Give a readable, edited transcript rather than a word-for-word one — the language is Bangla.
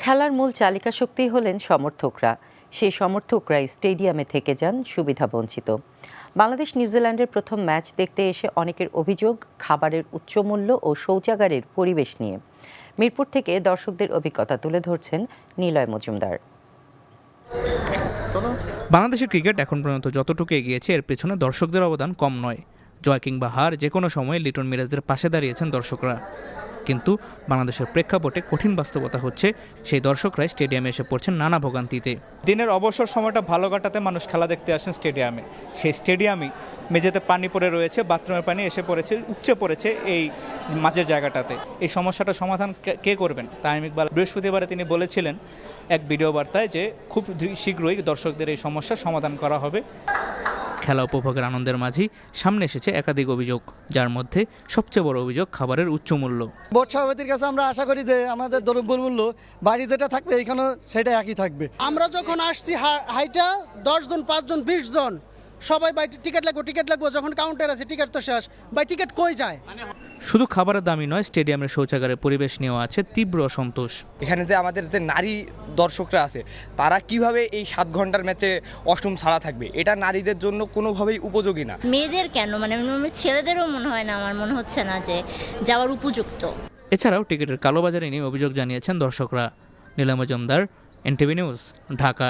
খেলার মূল চালিকা শক্তি হলেন সমর্থকরা। সেই সমর্থকরাই স্টেডিয়ামে থেকে যান সুবিধাবঞ্চিত। বাংলাদেশ নিউজিল্যান্ডের প্রথম ম্যাচ দেখতে এসে অনেকের অভিযোগ খাবারের উচ্চমূল্য ও শৌচাগারের পরিবেশ নিয়ে। মিরপুর থেকে দর্শকদের অভিজ্ঞতা তুলে ধরছেন নিলয় মজুমদার। বাংলাদেশের ক্রিকেট এখন পর্যন্ত যতটুকু এগিয়েছে এর পেছনে দর্শকদের অবদান কম নয়। জয় কিংবা হার যে কোনো সময় লিটন মিরাজদের পাশে দাঁড়িয়েছেন দর্শকরা। কিন্তু বাংলাদেশের প্রেক্ষাপটে কঠিন বাস্তবতা হচ্ছে সেই দর্শকরাই স্টেডিয়ামে এসে পড়ছেন নানা ভোগান্তিতে। দিনের অবসর সময়টা ভালো কাটাতে মানুষ খেলা দেখতে আসেন স্টেডিয়ামে। সেই স্টেডিয়ামই মেঝেতে পানি পড়ে রয়েছে, বাথরুমের পানি এসে পড়েছে, উপচে পড়েছে এই মাঝের জায়গাটাতে। এই সমস্যাটা সমাধান কে করবেন? তামিম ইকবাল বৃহস্পতিবারে তিনি বলেছিলেন এক ভিডিও বার্তায় যে খুব শীঘ্রই দর্শকদের এই সমস্যার সমাধান করা হবে। খেলা উপভোগের আনন্দের মাঝেই সামনে এসেছে একাধিক অভিযোগ, যার মধ্যে সবচেয়ে বড় অভিযোগ খাবারের উচ্চ মূল্য। বোর্ড সভাপতির কাছে আমরা আশা করি যে আমাদের দ্রব্যমূল্য বাড়ি যেটা থাকবে এইখানেও সেটা একই থাকবে। আমরা যখন আসছি হাইটা 10 জন 5 জন 20 জন সবাই বাই টিকিট লাগবো যখন কাউন্টার আছে টিকিট তো শেষ, বাই টিকিট কই যায়? শুধু খাবারের দামই নয়, স্টেডিয়ামের শৌচাগারের পরিবেশ নিয়েও আছে তীব্র অসন্তোষ। এখানে যে আমাদের যে নারী দর্শকরা আছে তারা কিভাবে এই 7 ঘন্টার ম্যাচে অষ্টম ছাড়া থাকবে, এটা নারীদের জন্য কোনোভাবেই উপযোগী না। মেয়েদের কেন মানে ছেলেদেরও মনে হয় না, আমার মনে হচ্ছে না যে যাওয়ার উপযুক্ত। এছাড়াও টিকিটের কালোবাজারি নিয়ে অভিযোগ জানিয়েছেন দর্শকরা। Niloy Majumdar, NTV news, Dhaka.